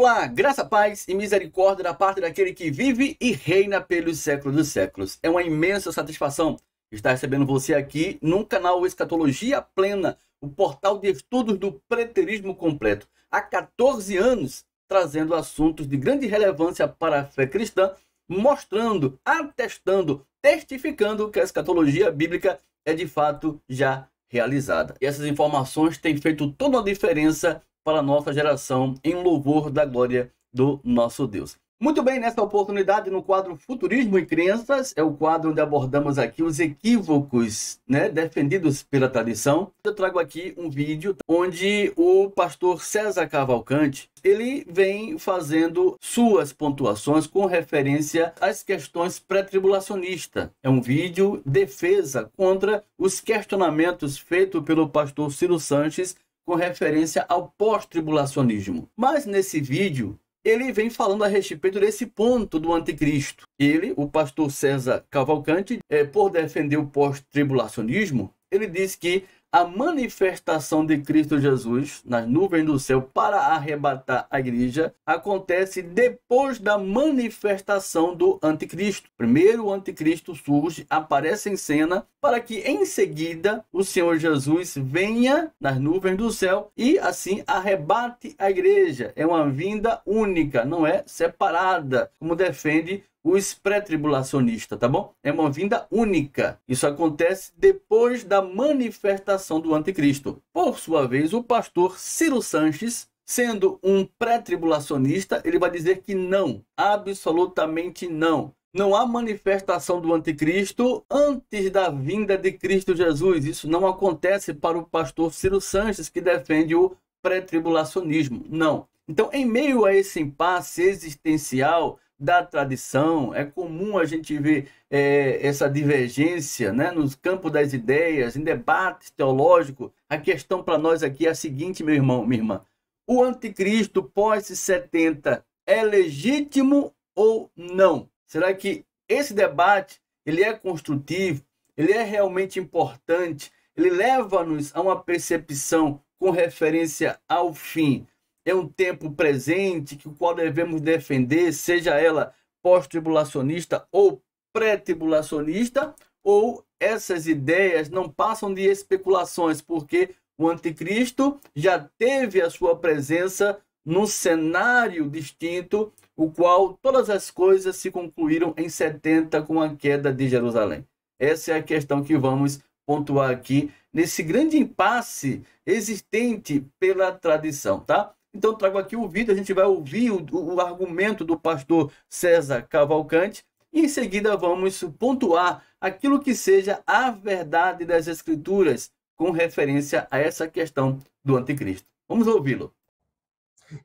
Olá, graça, paz e misericórdia da parte daquele que vive e reina pelos séculos dos séculos. É uma imensa satisfação estar recebendo você aqui no canal Escatologia Plena, o portal de estudos do preterismo completo. Há 14 anos, trazendo assuntos de grande relevância para a fé cristã, mostrando, atestando, testificando que a escatologia bíblica é de fato já realizada. E essas informações têm feito toda a diferença para a nossa geração, em louvor da glória do nosso Deus. Muito bem, nesta oportunidade, no quadro Futurismo e Crenças, é o quadro onde abordamos aqui os equívocos, defendidos pela tradição. Eu trago aqui um vídeo onde o pastor César Cavalcante, ele vem fazendo suas pontuações com referência às questões pré-tribulacionistas. É um vídeo defesa contra os questionamentos feitos pelo pastor Ciro Sanches com referência ao pós-tribulacionismo. Mas nesse vídeo, ele vem falando a respeito desse ponto do anticristo. Ele, o pastor César Cavalcante, por defender o pós-tribulacionismo, ele diz que a manifestação de Cristo Jesus nas nuvens do céu para arrebatar a igreja acontece depois da manifestação do anticristo. Primeiro o anticristo surge, aparece em cena, para que em seguida o Senhor Jesus venha nas nuvens do céu e assim arrebate a igreja. É uma vinda única, não é separada, como defende os pré-tribulacionistas, tá bom? É uma vinda única. Isso acontece depois da manifestação do anticristo. Por sua vez, o pastor Ciro Sanches, sendo um pré-tribulacionista, ele vai dizer que não, absolutamente não. Não há manifestação do anticristo antes da vinda de Cristo Jesus. Isso não acontece para o pastor Ciro Sanches, que defende o pré-tribulacionismo. Não. Então, em meio a esse impasse existencial da tradição, é comum a gente ver essa divergência nos campos das ideias, em debates teológicos. A questão para nós aqui é a seguinte, meu irmão, minha irmã. O anticristo pós-70 é legítimo ou não? Será que esse debate ele é construtivo? Ele é realmente importante? Ele leva-nos a uma percepção com referência ao fim? É um tempo presente que o qual devemos defender, seja ela pós-tribulacionista ou pré-tribulacionista, ou essas ideias não passam de especulações, porque o anticristo já teve a sua presença num cenário distinto, o qual todas as coisas se concluíram em 70 com a queda de Jerusalém. Essa é a questão que vamos pontuar aqui, nesse grande impasse existente pela tradição, tá? Então, trago aqui o vídeo, a gente vai ouvir o argumento do pastor César Cavalcante e, em seguida, vamos pontuar aquilo que seja a verdade das Escrituras com referência a essa questão do anticristo. Vamos ouvi-lo.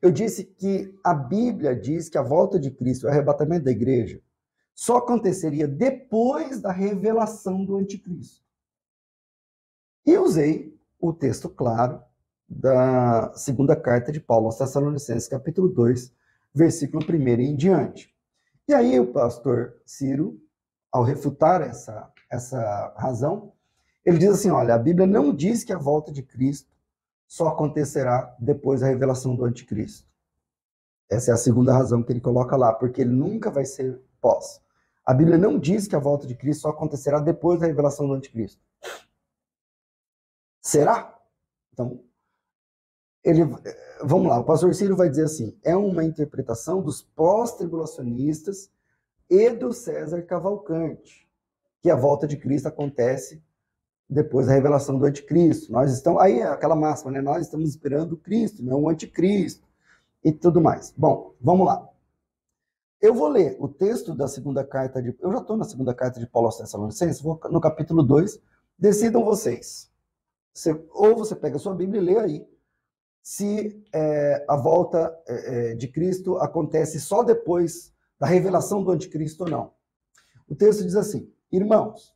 Eu disse que a Bíblia diz que a volta de Cristo, o arrebatamento da igreja, só aconteceria depois da revelação do anticristo. E usei o texto claro da segunda carta de Paulo aos Tessalonicenses, capítulo 2, versículo 1 em diante. E aí o pastor Ciro, ao refutar essa razão, ele diz assim, olha, a Bíblia não diz que a volta de Cristo só acontecerá depois da revelação do anticristo. Essa é a segunda razão que ele coloca lá, porque ele nunca vai ser pós. A Bíblia não diz que a volta de Cristo só acontecerá depois da revelação do anticristo. Será? Então, vamos lá, o pastor Ciro vai dizer assim, é uma interpretação dos pós-tribulacionistas e do César Cavalcante, que a volta de Cristo acontece depois da revelação do anticristo. Nós estamos, aí é aquela máxima, nós estamos esperando o Cristo, não o anticristo, e tudo mais. Bom, vamos lá. Eu vou ler o texto da segunda carta eu já estou na segunda carta de Paulo aos Tessalonicenses, vou no capítulo 2, decidam vocês. Ou você pega a sua Bíblia e lê aí, se a volta de Cristo acontece só depois da revelação do anticristo ou não. O texto diz assim, irmãos,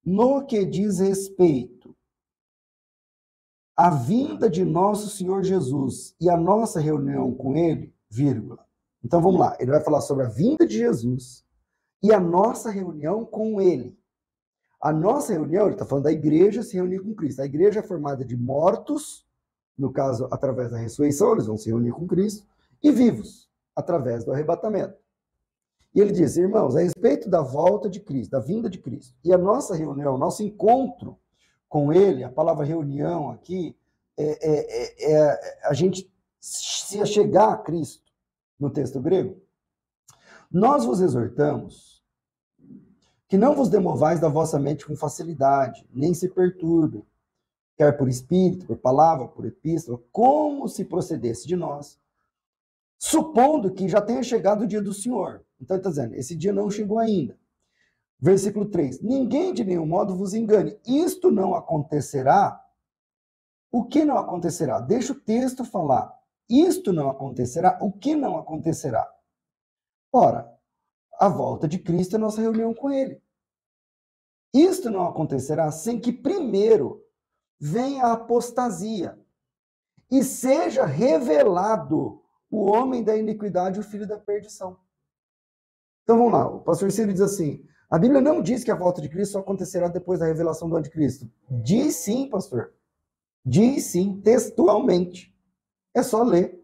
no que diz respeito à vinda de nosso Senhor Jesus e a nossa reunião com ele, vírgula. Então vamos lá, ele vai falar sobre a vinda de Jesus e a nossa reunião com ele. A nossa reunião, ele está falando da igreja se reunir com Cristo. A igreja é formada de mortos, no caso, através da ressurreição, eles vão se reunir com Cristo, e vivos, através do arrebatamento. E ele diz, irmãos, a respeito da volta de Cristo, da vinda de Cristo, e a nossa reunião, nosso encontro com ele, a palavra reunião aqui, a gente se chegar a Cristo, no texto grego, nós vos exortamos que não vos demovais da vossa mente com facilidade, nem se perturbem, quer por espírito, por palavra, por epístola, como se procedesse de nós, supondo que já tenha chegado o dia do Senhor. Então, está dizendo, esse dia não chegou ainda. Versículo 3, ninguém de nenhum modo vos engane. Isto não acontecerá. O que não acontecerá? Deixa o texto falar. Isto não acontecerá. O que não acontecerá? Ora, a volta de Cristo é a nossa reunião com ele. Isto não acontecerá sem que primeiro venha a apostasia e seja revelado o homem da iniquidade, o filho da perdição. Então vamos lá, o pastor Ciro diz assim, a Bíblia não diz que a volta de Cristo só acontecerá depois da revelação do anticristo. Diz sim, pastor. Diz sim, textualmente. É só ler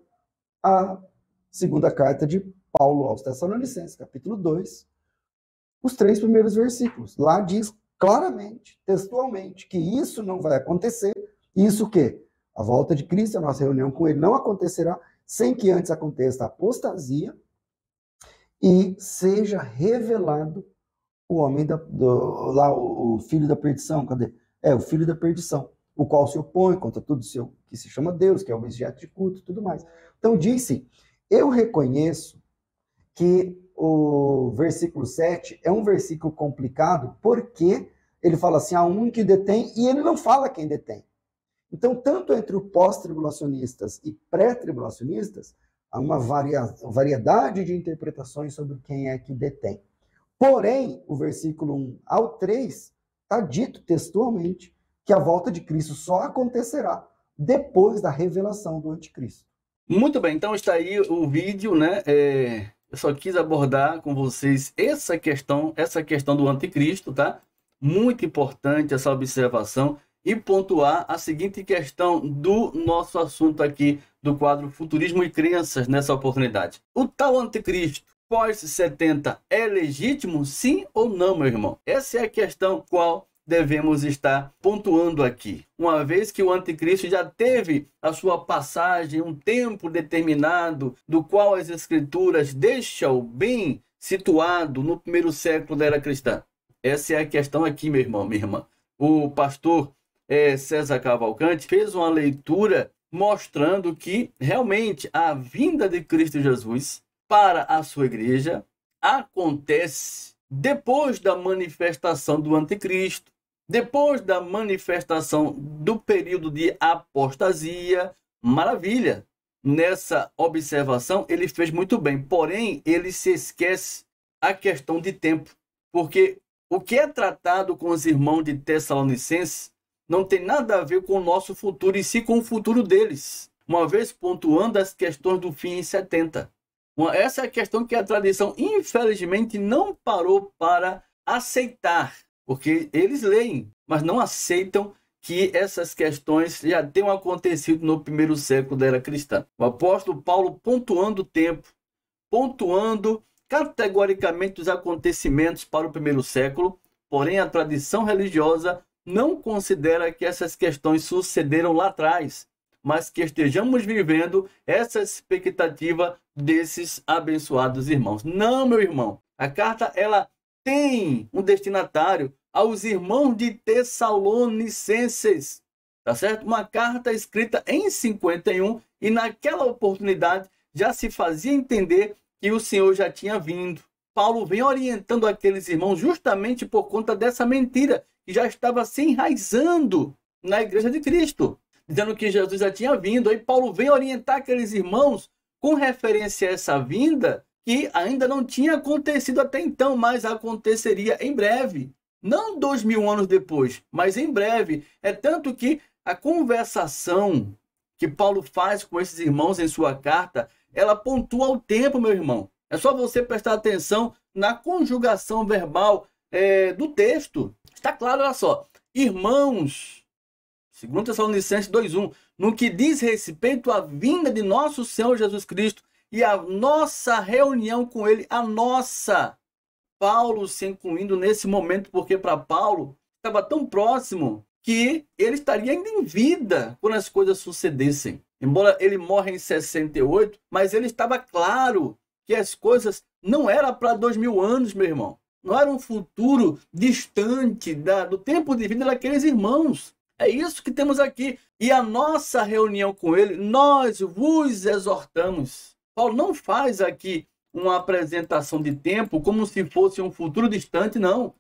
a segunda carta de Paulo aos Tessalonicenses, capítulo 2, os 3 primeiros versículos. Lá diz claramente, textualmente, que isso não vai acontecer. Isso o quê? A volta de Cristo, a nossa reunião com ele, não acontecerá sem que antes aconteça a apostasia e seja revelado o homem lá, o filho da perdição. Cadê? O filho da perdição, o qual se opõe contra tudo que se chama Deus, que é o objeto de culto e tudo mais. Então, disse, eu reconheço que o versículo 7 é um versículo complicado, porque ele fala assim, há um que detém, e ele não fala quem detém. Então, tanto entre os pós-tribulacionistas e pré-tribulacionistas, há uma variedade de interpretações sobre quem é que detém. Porém, o versículo 1 ao 3 está dito textualmente que a volta de Cristo só acontecerá depois da revelação do anticristo. Muito bem, então está aí o vídeo, né? Eu só quis abordar com vocês essa questão do anticristo, tá? Muito importante essa observação e pontuar a seguinte questão do nosso assunto aqui do quadro Futurismo e Crenças nessa oportunidade. O tal anticristo pós-70 é legítimo, sim ou não, meu irmão? Essa é a questão qual devemos estar pontuando aqui. Uma vez que o anticristo já teve a sua passagem, um tempo determinado, do qual as escrituras deixam bem situado no primeiro século da era cristã. Essa é a questão aqui, meu irmão, minha irmã. O pastor César Cavalcante fez uma leitura mostrando que realmente a vinda de Cristo Jesus para a sua igreja acontece depois da manifestação do anticristo, depois da manifestação do período de apostasia. Maravilha! Nessa observação ele fez muito bem, porém ele se esquece a questão de tempo, porque o que é tratado com os irmãos de Tessalonicenses não tem nada a ver com o nosso futuro, e sim com o futuro deles, uma vez pontuando as questões do fim em 70. Essa é a questão que a tradição, infelizmente, não parou para aceitar, porque eles leem, mas não aceitam que essas questões já tenham acontecido no primeiro século da era cristã. O apóstolo Paulo pontuando o tempo, pontuando categoricamente os acontecimentos para o primeiro século, porém a tradição religiosa não considera que essas questões sucederam lá atrás, mas que estejamos vivendo essa expectativa desses abençoados irmãos. Não, meu irmão, a carta ela tem um destinatário aos irmãos de Tessalonicenses, tá certo? Uma carta escrita em 51, e naquela oportunidade já se fazia entender que o Senhor já tinha vindo. Paulo vem orientando aqueles irmãos justamente por conta dessa mentira que já estava se enraizando na igreja de Cristo, dizendo que Jesus já tinha vindo. Aí Paulo vem orientar aqueles irmãos com referência a essa vinda que ainda não tinha acontecido até então, mas aconteceria em breve. Não 2000 anos depois, mas em breve. É tanto que a conversação que Paulo faz com esses irmãos em sua carta, ela pontua o tempo, meu irmão. É só você prestar atenção na conjugação verbal do texto. Está claro, olha só. Irmãos, 2 Tessalonicenses 2:1, no que diz respeito à vinda de nosso Senhor Jesus Cristo e a nossa reunião com ele, a nossa, Paulo se incluindo nesse momento, porque para Paulo estava tão próximo que ele estaria ainda em vida quando as coisas sucedessem. Embora ele morra em 68, mas ele estava claro que as coisas não eram para 2000 anos, meu irmão. Não era um futuro distante do tempo de vida daqueles irmãos. É isso que temos aqui. E a nossa reunião com ele, nós vos exortamos. Paulo não faz aqui uma apresentação de tempo como se fosse um futuro distante, não.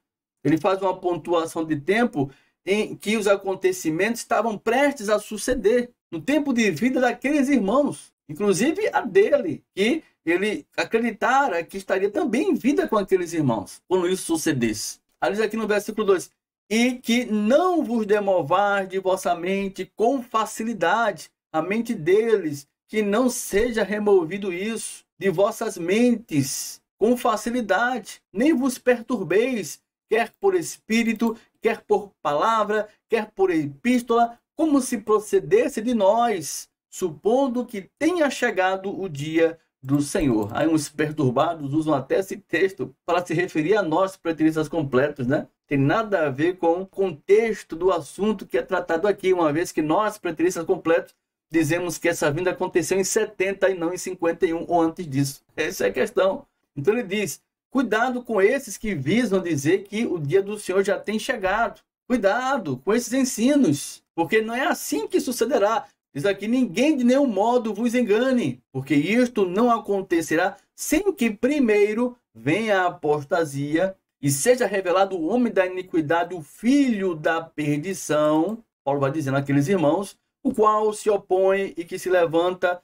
Ele faz uma pontuação de tempo em que os acontecimentos estavam prestes a suceder no tempo de vida daqueles irmãos, inclusive a dele, que ele acreditara que estaria também em vida com aqueles irmãos, quando isso sucedesse. Ali diz aqui no versículo 2, e que não vos demovar de vossa mente com facilidade, a mente deles, que não seja removido isso de vossas mentes com facilidade, nem vos perturbeis, quer por espírito, quer por palavra, quer por epístola, como se procedesse de nós, supondo que tenha chegado o dia do Senhor. Aí uns perturbados usam até esse texto para se referir a nós, preteristas completos, né? Tem nada a ver com o contexto do assunto que é tratado aqui, uma vez que nós, preteristas completos, dizemos que essa vinda aconteceu em 70 e não em 51 ou antes disso. Essa é a questão. Então ele diz, cuidado com esses que visam dizer que o dia do Senhor já tem chegado. Cuidado com esses ensinos, porque não é assim que sucederá. Diz aqui, ninguém de nenhum modo vos engane, porque isto não acontecerá sem que primeiro venha a apostasia e seja revelado o homem da iniquidade, o filho da perdição. Paulo vai dizendo àqueles irmãos, o qual se opõe e que se levanta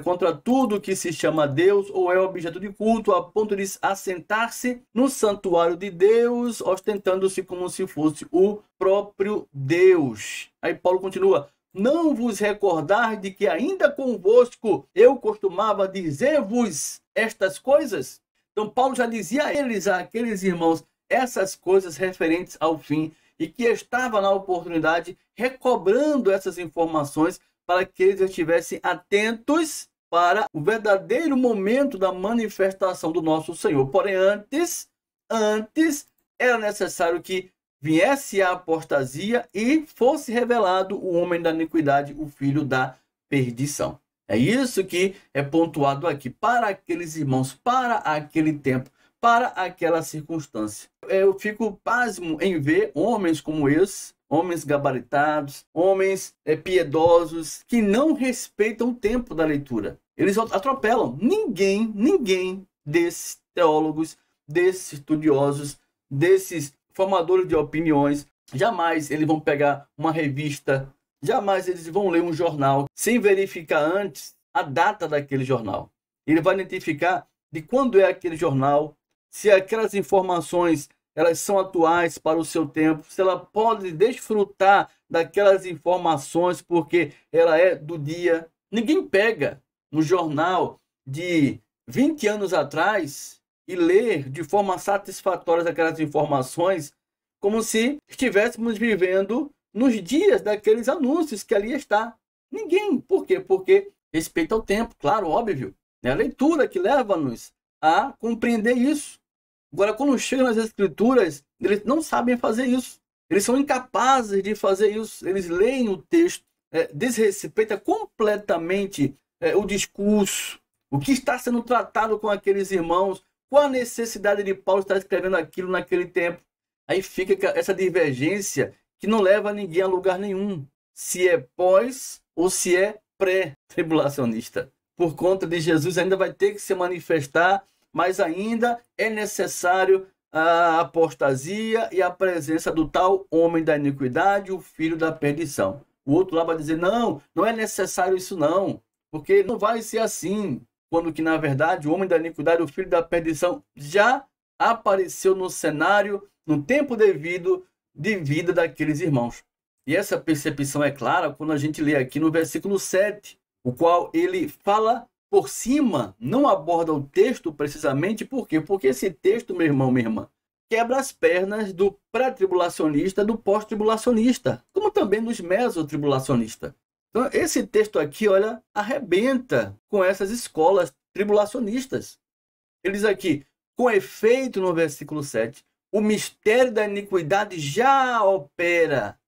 contra tudo que se chama Deus ou é objeto de culto, a ponto de assentar-se no santuário de Deus, ostentando-se como se fosse o próprio Deus. Aí Paulo continua, não vos recordar de que ainda convosco eu costumava dizer-vos estas coisas? Então Paulo já dizia a eles, àqueles irmãos, essas coisas referentes ao fim, e que estava na oportunidade recobrando essas informações para que eles estivessem atentos para o verdadeiro momento da manifestação do nosso Senhor. Porém, antes era necessário que viesse a apostasia e fosse revelado o homem da iniquidade, o filho da perdição. É isso que é pontuado aqui, para aqueles irmãos, para aquele tempo, para aquela circunstância. Eu fico pasmo em ver homens como esse, homens gabaritados, homens piedosos, que não respeitam o tempo da leitura. Eles atropelam. Ninguém desses teólogos, desses estudiosos, desses formadores de opiniões, jamais eles vão pegar uma revista, jamais eles vão ler um jornal sem verificar antes a data daquele jornal. Ele vai identificar de quando é aquele jornal, se aquelas informações elas são atuais para o seu tempo, se ela pode desfrutar daquelas informações porque ela é do dia. Ninguém pega um jornal de 20 anos atrás e lê de forma satisfatória aquelas informações como se estivéssemos vivendo nos dias daqueles anúncios que ali está. Ninguém. Por quê? Porque respeita o tempo, claro, óbvio. É a leitura que leva-nos a compreender isso. Agora, quando chegam nas escrituras, eles não sabem fazer isso. Eles são incapazes de fazer isso. Eles leem o texto, desrespeita completamente o discurso, o que está sendo tratado com aqueles irmãos, qual a necessidade de Paulo estar escrevendo aquilo naquele tempo. Aí fica essa divergência que não leva ninguém a lugar nenhum. Se é pós ou se é pré-tribulacionista. Por conta de Jesus ainda vai ter que se manifestar, mas ainda é necessário a apostasia e a presença do tal homem da iniquidade, o filho da perdição. O outro lá vai dizer, não é necessário isso não, porque não vai ser assim. Quando que, na verdade, o homem da iniquidade, o filho da perdição, já apareceu no cenário, no tempo devido de vida daqueles irmãos. E essa percepção é clara quando a gente lê aqui no versículo 7, o qual ele fala por cima, não aborda o texto precisamente. Por quê? Porque esse texto, meu irmão, minha irmã, quebra as pernas do pré-tribulacionista, do pós-tribulacionista, como também dos mesotribulacionistas. Então, esse texto aqui, olha, arrebenta com essas escolas pré-tribulacionistas. Eles aqui, com efeito no versículo 7, o mistério da iniquidade já opera,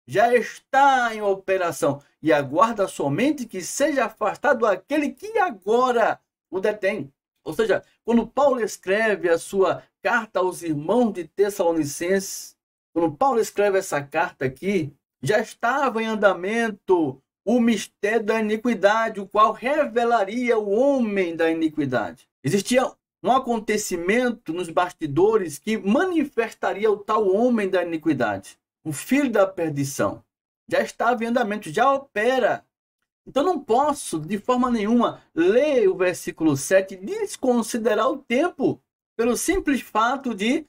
já está em operação, e aguarda somente que seja afastado aquele que agora o detém. Ou seja, quando Paulo escreve a sua carta aos irmãos de Tessalonicenses, quando Paulo escreve essa carta aqui, já estava em andamento o mistério da iniquidade, o qual revelaria o homem da iniquidade. Existia um acontecimento nos bastidores que manifestaria o tal homem da iniquidade, o filho da perdição. Já estava em andamento, já opera. Então não posso, de forma nenhuma, ler o versículo 7 e desconsiderar o tempo, pelo simples fato de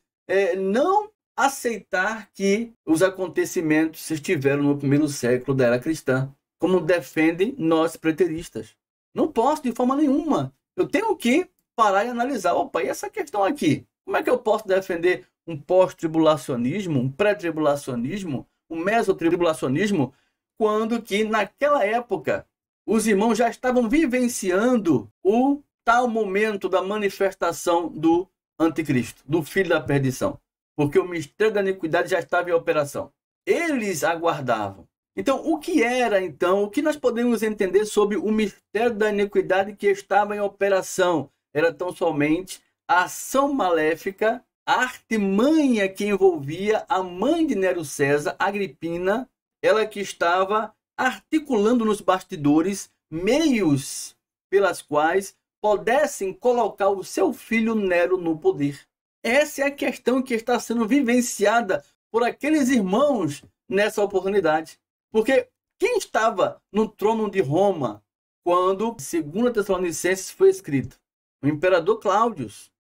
não aceitar que os acontecimentos estiveram no primeiro século da era cristã, como defendem nós preteristas. Não posso, de forma nenhuma. Eu tenho que parar e analisar. Opa, e essa questão aqui? Como é que eu posso defender um pós-tribulacionismo, um pré-tribulacionismo, um mesotribulacionismo, quando que naquela época os irmãos já estavam vivenciando o tal momento da manifestação do anticristo, do filho da perdição, porque o mistério da iniquidade já estava em operação. Eles aguardavam. Então, o que era, então, o que nós podemos entender sobre o mistério da iniquidade que estava em operação? Era tão somente a ação maléfica, a artimanha que envolvia a mãe de Nero César, Agripina, ela que estava articulando nos bastidores meios pelas quais pudessem colocar o seu filho Nero no poder. Essa é a questão que está sendo vivenciada por aqueles irmãos nessa oportunidade. Porque quem estava no trono de Roma quando 2 Tessalonicenses foi escrito? O imperador Cláudio,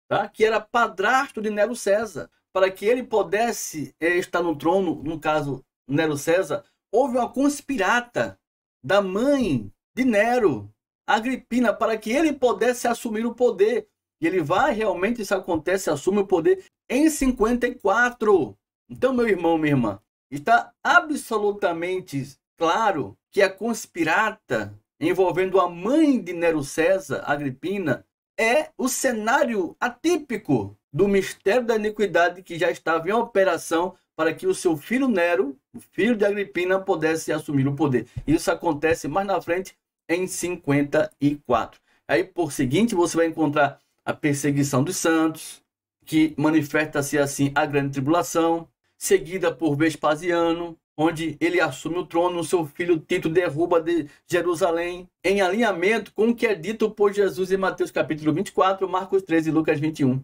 tá? Que era padrasto de Nero César. Para que ele pudesse estar no trono, no caso Nero César, houve uma conspirata da mãe de Nero, Agripina, para que ele pudesse assumir o poder. E ele vai, realmente isso acontece, assume o poder em 54. Então, meu irmão, minha irmã, está absolutamente claro que a conspirata envolvendo a mãe de Nero César, Agripina, é o cenário atípico do mistério da iniquidade que já estava em operação para que o seu filho Nero, o filho de Agripina, pudesse assumir o poder. Isso acontece mais na frente, em 54. Aí, por seguinte, você vai encontrar a perseguição dos santos, que manifesta-se assim a grande tribulação, seguida por Vespasiano, onde ele assume o trono, seu filho Tito derruba de Jerusalém, em alinhamento com o que é dito por Jesus em Mateus capítulo 24, Marcos 13 e Lucas 21.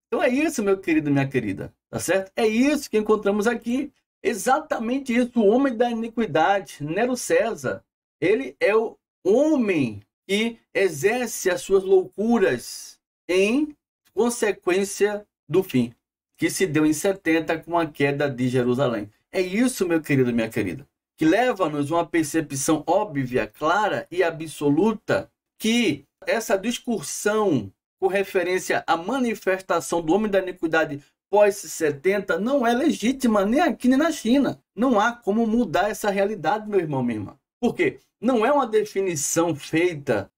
Então é isso, meu querido, minha querida, tá certo? É isso que encontramos aqui, exatamente isso, o homem da iniquidade, Nero César. Ele é o homem que exerce as suas loucuras em consequência do fim, que se deu em 70 com a queda de Jerusalém. É isso, meu querido, minha querida, que leva-nos uma percepção óbvia, clara e absoluta que essa discussão com referência à manifestação do homem da iniquidade pós-70 não é legítima nem aqui nem na China. Não há como mudar essa realidade, meu irmão, minha irmã. Por quê? Não é uma definição feita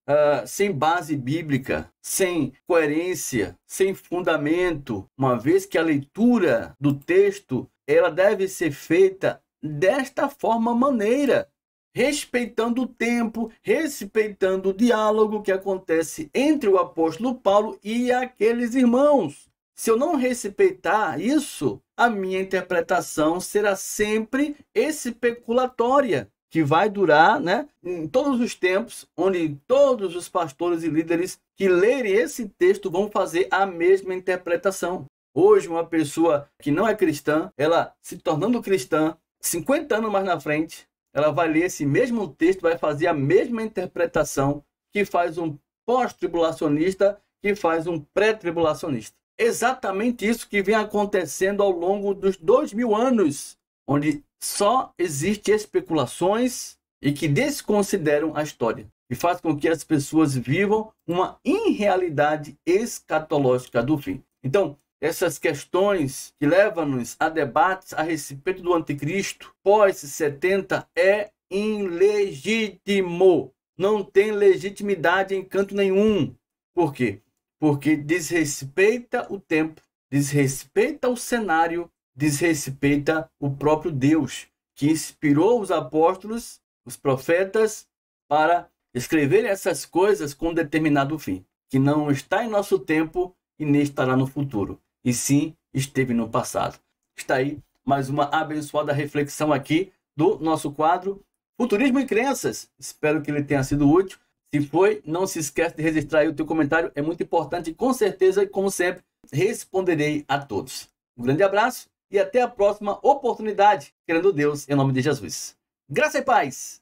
sem base bíblica, sem coerência, sem fundamento, uma vez que a leitura do texto ela deve ser feita desta forma maneira, respeitando o tempo, respeitando o diálogo que acontece entre o apóstolo Paulo e aqueles irmãos. Se eu não respeitar isso, a minha interpretação será sempre especulatória, que vai durar, né, em todos os tempos, onde todos os pastores e líderes que lerem esse texto vão fazer a mesma interpretação. Hoje, uma pessoa que não é cristã, ela se tornando cristã, 50 anos mais na frente, ela vai ler esse mesmo texto, vai fazer a mesma interpretação que faz um pós-tribulacionista, que faz um pré-tribulacionista. Exatamente isso que vem acontecendo ao longo dos 2000 anos, onde só existem especulações e que desconsideram a história e faz com que as pessoas vivam uma irrealidade escatológica do fim. Então, essas questões que levam-nos a debates a respeito do anticristo pós-70 é ilegítimo. não tem legitimidade em canto nenhum. Por quê? Porque desrespeita o tempo, desrespeita o cenário, desrespeita o próprio Deus, que inspirou os apóstolos, os profetas, para escrever essas coisas com determinado fim, que não está em nosso tempo e nem estará no futuro, e sim esteve no passado. Está aí mais uma abençoada reflexão aqui do nosso quadro Futurismo e Crenças. Espero que ele tenha sido útil. Se foi, não se esquece de registrar aí o teu comentário, é muito importante e com certeza, como sempre, responderei a todos. Um grande abraço e até a próxima oportunidade, querendo Deus, em nome de Jesus. Graça e paz!